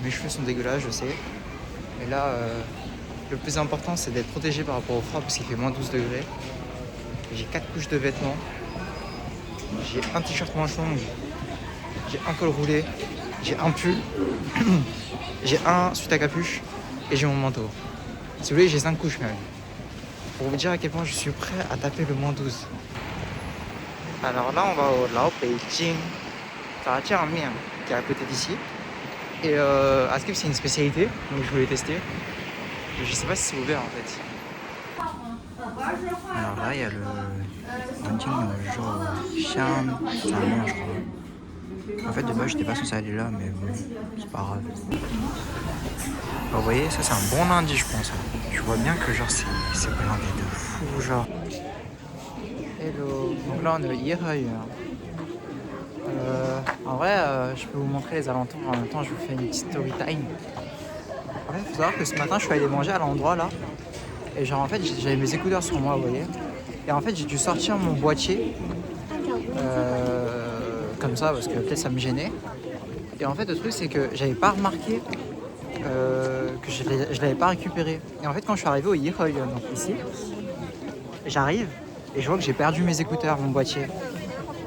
mes cheveux sont dégueulasses, je sais. Mais là, le plus important, c'est d'être protégé par rapport au froid parce qu'il fait moins 12 degrés. J'ai 4 couches de vêtements. J'ai un t-shirt manche longue. J'ai un col roulé. J'ai un pull. J'ai un sweat à capuche. Et j'ai mon manteau. Si vous voulez, j'ai 5 couches même. Pour vous dire à quel point je suis prêt à taper le moins 12. Alors là, on va au Lao Beijing. Ça attire un mien qui est à côté d'ici. Et à Skip, c'est une spécialité. Donc je voulais tester. Je sais pas si c'est ouvert en fait. Alors là, il y a le Xian je crois. En fait, de base, j'étais pas censé aller là, mais bon, c'est pas grave. Vous voyez, ça c'est un bon lundi, je pense. Je vois bien que genre c'est blindé de fou, genre. Hello. Donc là, on est au Yihai. En vrai, je peux vous montrer les alentours. En même temps, je vous fais une petite story time. En fait, il faut savoir que ce matin, je suis allé manger à l'endroit là. Et genre, en fait, j'avais mes écouteurs sur moi, vous voyez. Et en fait, j'ai dû sortir mon boîtier. Comme ça, parce que peut-être ça me gênait. Et en fait, le truc, c'est que j'avais pas remarqué que je l'avais pas récupéré. Et en fait, quand je suis arrivé au Yihoi, donc ici, j'arrive et je vois que j'ai perdu mes écouteurs, mon boîtier.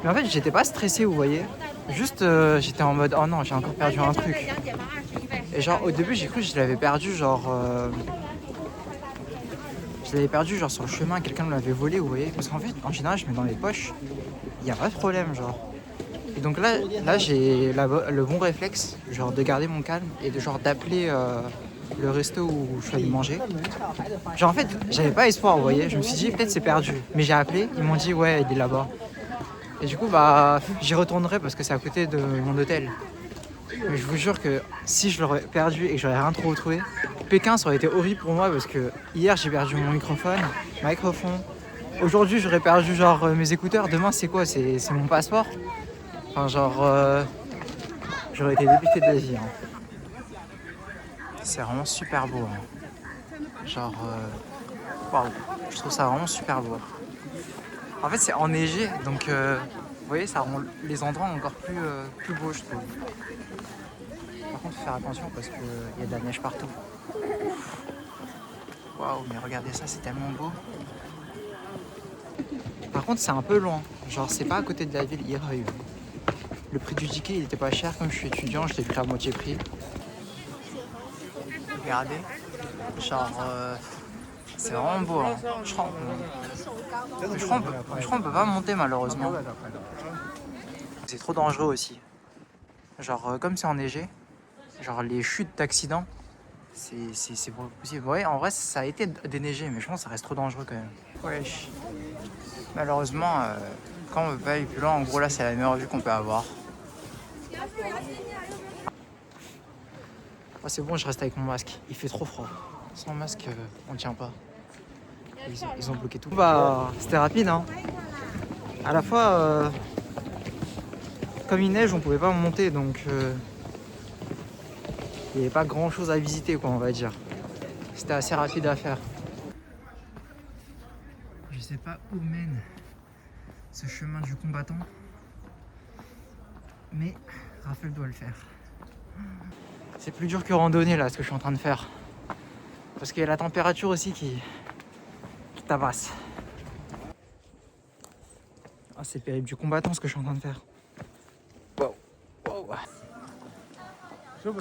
Mais en fait, j'étais pas stressé, vous voyez. Juste, j'étais en mode, oh non, j'ai encore perdu un truc. Et genre, au début, j'ai cru que je l'avais perdu, genre... je l'avais perdu, genre, sur le chemin, quelqu'un me l'avait volé, vous voyez. Parce qu'en fait, en général, je mets dans les poches, il n'y a pas de problème, genre. Et donc là j'ai le bon réflexe, genre, de garder mon calme et de, genre, d'appeler le resto où je suis allé manger. Genre, en fait, j'avais pas espoir, vous voyez. Je me suis dit, peut-être c'est perdu. Mais j'ai appelé, ils m'ont dit, ouais, il est là-bas. Et du coup, bah, j'y retournerai parce que c'est à côté de mon hôtel. Mais je vous jure que si je l'aurais perdu et que j'aurais rien trop retrouvé, Pékin, ça aurait été horrible pour moi parce que hier, j'ai perdu mon microphone. Aujourd'hui, j'aurais perdu, genre, mes écouteurs. Demain, c'est quoi? C'est mon passeport. Enfin, genre, j'aurais été dépité de la vie. C'est vraiment super beau. Genre, waouh, je trouve ça vraiment super beau. En fait, c'est enneigé, donc vous voyez, ça rend les endroits encore plus beaux, je trouve. Par contre, faut faire attention parce qu'il y a de la neige partout. Waouh, mais regardez ça, c'est tellement beau. Par contre, c'est un peu loin. Genre, c'est pas à côté de la ville Yihai. Le prix du ticket, il était pas cher. Comme je suis étudiant, je l'ai pris à moitié prix. Regardez. Genre, c'est vraiment beau. Hein. Je crois qu'on peut pas monter malheureusement. C'est trop dangereux aussi. Genre, comme c'est enneigé, genre les chutes d'accidents, c'est pas possible. Ouais, en vrai, ça a été déneigé, mais je pense que ça reste trop dangereux quand même. Wesh. Malheureusement, quand on veut pas aller plus loin, en gros là, c'est la meilleure vue qu'on peut avoir. Oh, c'est bon, je reste avec mon masque. Il fait trop froid. Sans masque, on tient pas. Ils ont bloqué tout. Bah, c'était rapide, hein. À la fois, comme il neige, on pouvait pas monter, donc il n'y avait pas grand chose à visiter, quoi, on va dire. C'était assez rapide à faire. Je sais pas où mène ce chemin du combattant, mais Raphaël doit le faire. C'est plus dur que randonnée là, ce que je suis en train de faire. Parce qu'il y a la température aussi qui tabasse. Ah, c'est pénible du combattant ce que je suis en train de faire. Wow. Wow. Je ne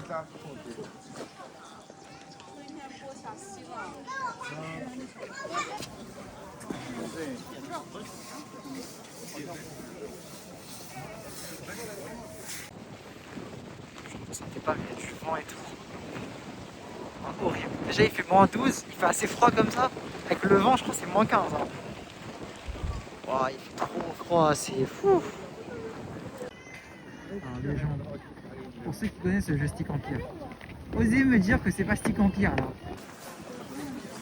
sentais pas, mais il y a du vent et tout. Oh, horrible. Déjà il fait moins 12, il fait assez froid comme ça. Avec le vent, je crois que c'est moins 15. Hein. Wow, il fait trop froid, c'est fou. Ah, légende. Pour ceux qui connaissent le jeu Stick Empire. Osez me dire que c'est pas Stick Empire là.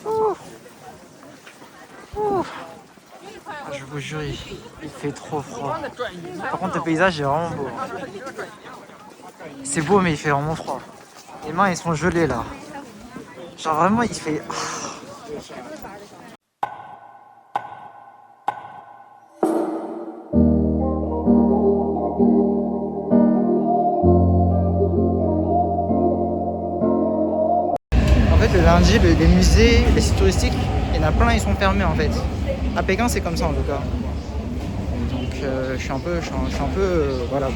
Ouh. Ouh. Ah, je vous jure, il fait trop froid. Par contre, le paysage est vraiment beau. C'est beau, mais il fait vraiment froid. Les mains, ils sont gelées là. Genre vraiment, il fait... fait, le lundi, les musées, les sites touristiques, il y en a plein, ils sont fermés en fait. À Pékin, c'est comme ça en tout cas. Donc je suis un peu, voilà. Du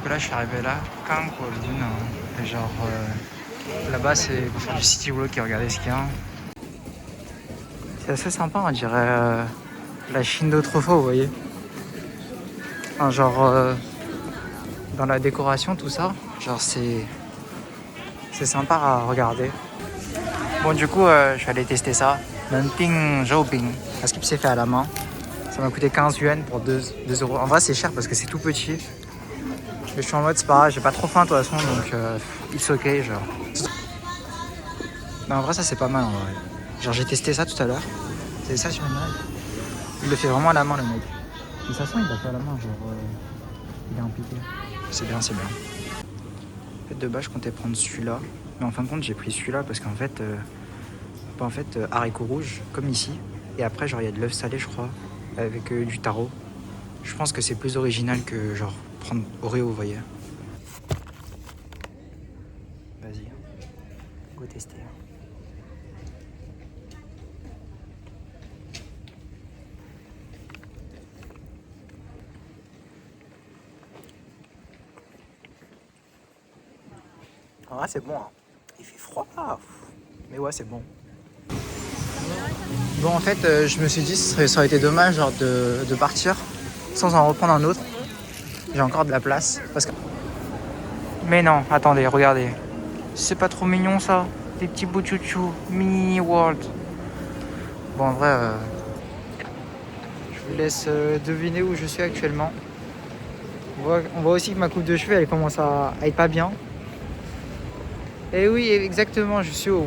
coup là, je suis arrivé là, Kangguolin, et genre là-bas, c'est pour faire du city walk et regarder ce qu'il y a. C'est assez sympa, on dirait la Chine d'autrefois, vous voyez. Enfin, genre dans la décoration, tout ça, genre c'est sympa à regarder. Bon, du coup, je suis allé tester ça. Nanting Zhoubing, parce qu'il s'est fait à la main. Ça m'a coûté 15 yuan pour 2 euros. En vrai, c'est cher parce que c'est tout petit. Mais je suis en mode, c'est pas grave, j'ai pas trop faim de toute façon, donc it's ok, genre. Mais en vrai, ça c'est pas mal en vrai. Genre, j'ai testé ça tout à l'heure. C'est ça, je me demande. Il le fait vraiment à la main, le mec. Mais ça sent, il l'a fait à la main, genre. Il est impliqué. C'est bien, c'est bien. En fait, de base, je comptais prendre celui-là. Mais en fin de compte, j'ai pris celui-là parce qu'en fait, haricots rouges, comme ici. Et après, genre, il y a de l'œuf salé, je crois, avec du taro. Je pense que c'est plus original que, genre, prendre Oreo, vous voyez. Vas-y, go tester. Ah, c'est bon, hein. Il fait froid. Mais ouais, c'est bon. Bon, en fait, je me suis dit que ça aurait été dommage genre, de partir sans en reprendre un autre. J'ai encore de la place. Parce que... Mais non, attendez, regardez. C'est pas trop mignon ça? Des petits bouts de chouchou. Mini World. Bon, en vrai, je vous laisse deviner où je suis actuellement. On voit aussi que ma coupe de cheveux, elle commence à être pas bien. Et oui, exactement, je suis au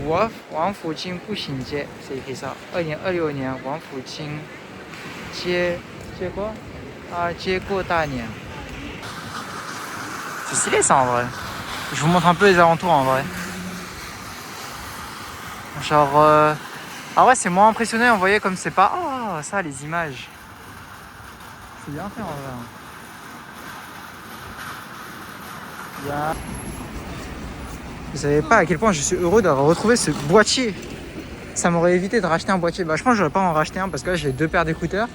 Wangfujing Puxinjie. C'est écrit ça. 2026年 Wangfujing Jie quoi? Ah, Jie Guodaниan. C'est stylé ça en vrai. Je vous montre un peu les alentours en vrai. Genre, ah ouais, c'est moins impressionnant, vous voyez, comme c'est pas. Ah, ça, les images. C'est bien fait en vrai. Yeah. Vous savez pas à quel point je suis heureux d'avoir retrouvé ce boîtier. Ça m'aurait évité de racheter un boîtier. Bah, je pense que j'aurais pas en racheté un parce que là j'ai 2 paires d'écouteurs.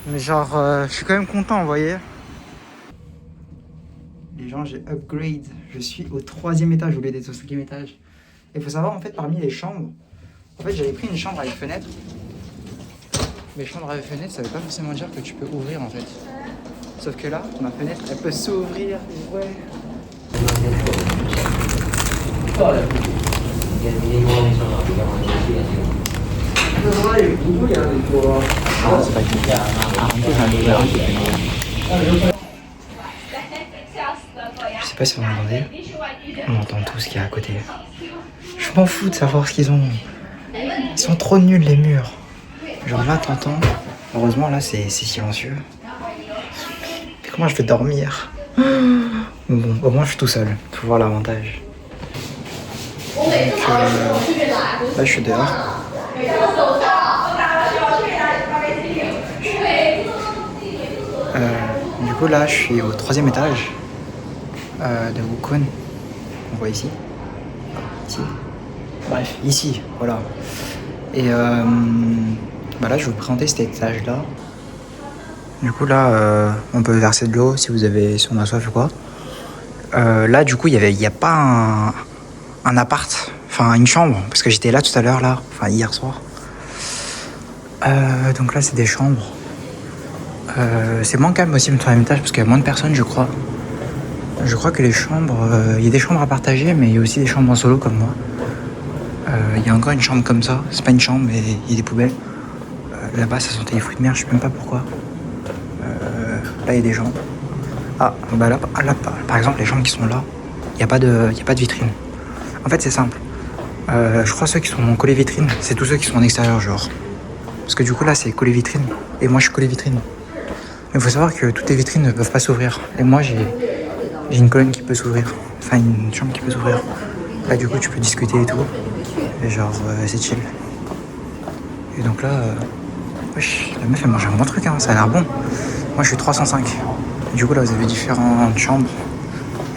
Mais genre, je suis quand même content, vous voyez. Les gens, j'ai upgrade. Je suis au 3e étage au lieu d'être au 5e étage. Et il faut savoir, en fait, parmi les chambres, en fait, j'avais pris une chambre avec fenêtre. Mais chambre avec fenêtre, ça veut pas forcément dire que tu peux ouvrir, en fait. Sauf que là, ma fenêtre, elle peut s'ouvrir. Ouais. Je sais pas si vous m'entendez. On entend tout ce qu'il y a à côté. Je m'en fous de savoir ce qu'ils ont. Ils sont trop nuls les murs. Genre là t'entends. Heureusement là c'est silencieux. Mais comment je vais dormir? Bon, au moins je suis tout seul. Faut voir l'avantage. Donc là je suis dehors. Du coup là je suis au 3e étage de Wukun. On voit ici. Ici. Bref, ici, voilà. Et bah là je vais vous présenter cet étage là. Du coup là on peut verser de l'eau si on a soif ou quoi. Là du coup il y a pas un appart, enfin une chambre, parce que j'étais là tout à l'heure là, enfin hier soir. Donc là c'est des chambres. C'est moins calme aussi le 3e étage parce qu'il y a moins de personnes je crois. Je crois que les chambres, il y a des chambres à partager mais il y a aussi des chambres en solo comme moi. Il y a encore une chambre comme ça, c'est pas une chambre mais il y a des poubelles. Là-bas ça sentait les fruits de mer, je sais même pas pourquoi. Là il y a des gens. Ah bah là par exemple les chambres qui sont là, il n'y a pas de vitrine. En fait c'est simple. Je crois ceux qui sont collés vitrine, c'est tous ceux qui sont en extérieur genre. Parce que du coup là c'est collé vitrine et moi je suis collé vitrine. Mais il faut savoir que toutes les vitrines ne peuvent pas s'ouvrir. Et moi j'ai une colonne qui peut s'ouvrir. Enfin une chambre qui peut s'ouvrir. Là du coup tu peux discuter et tout. Et genre c'est chill. Et donc là, wesh, la meuf elle mange un bon truc hein, ça a l'air bon. Moi je suis 305. Du coup là vous avez différentes chambres.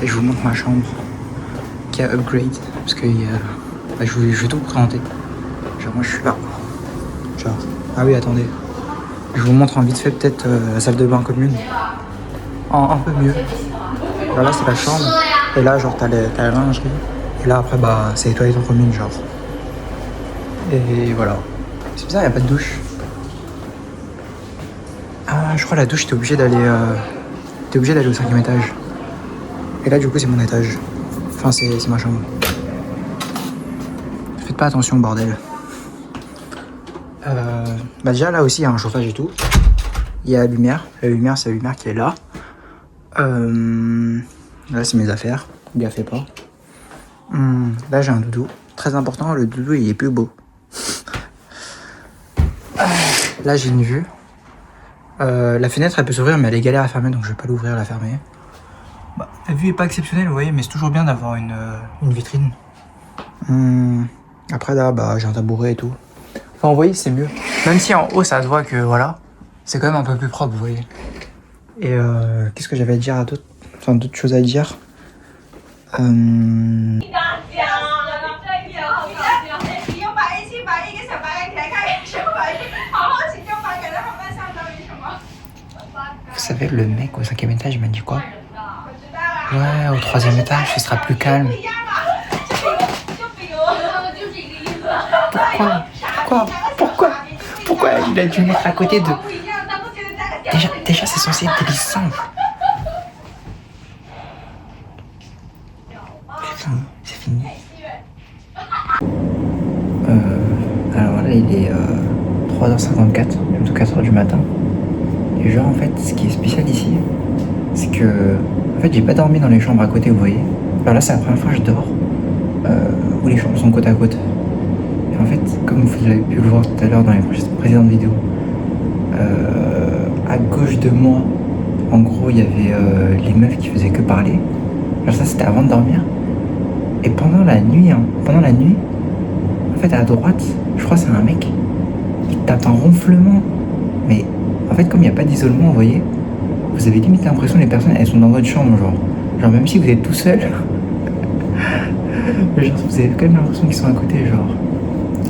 Et je vous montre ma chambre. qui a upgrade. Parce que bah, je vais tout vous présenter. Genre moi je suis là. Genre, ah oui attendez. Je vous montre en vite fait peut-être la salle de bain commune. En un peu mieux. Alors là c'est la chambre. Et là genre t'as la lingerie. Et là après bah c'est les toilettes en commune genre. Et voilà. C'est bizarre, il n'y a pas de douche. Ah je crois la douche t'es obligé d'aller au 5e étage. Et là du coup c'est mon étage. Enfin c'est ma chambre. Faites pas attention bordel. Bah déjà là aussi il y a un chauffage et tout. Il y a la lumière. La lumière c'est la lumière qui est là. Là c'est mes affaires. Gaffez pas. Là j'ai un doudou. Très important, le doudou il est plus beau. Là j'ai une vue. La fenêtre elle peut s'ouvrir mais elle est galère à fermer donc je vais pas l'ouvrir, la fermer. Bah, la vue est pas exceptionnelle vous voyez mais c'est toujours bien d'avoir une vitrine. Après là bah j'ai un tabouret et tout. Enfin vous voyez c'est mieux. Même si en haut ça se voit que voilà. C'est quand même un peu plus propre vous voyez. Et qu'est-ce que j'avais à dire à d'autres. Enfin d'autres choses à dire. Vous savez, le mec au 5e étage, il m'a dit quoi? Ouais, au 3e étage, ce sera plus calme. Pourquoi il a dû mettre à côté de... Déjà c'est censé être glissant. C'est fini. Alors là, il est 3h54, bientôt 4h du matin. Et genre, en fait, ce qui est spécial ici, c'est que... En fait, j'ai pas dormi dans les chambres à côté, vous voyez. Alors là, c'est la première fois que je dors où les chambres sont côte à côte. Et en fait, comme vous avez pu le voir tout à l'heure dans les précédentes vidéos, à gauche de moi, en gros, il y avait les meufs qui faisaient que parler. Alors ça, c'était avant de dormir. Et pendant la nuit, en fait, à droite, je crois que c'est un mec, il tape un ronflement. Mais en fait, comme il n'y a pas d'isolement, vous voyez, vous avez limite l'impression que les personnes, elles sont dans votre chambre, genre même si vous êtes tout seul, genre, vous avez quand même l'impression qu'ils sont à côté, genre.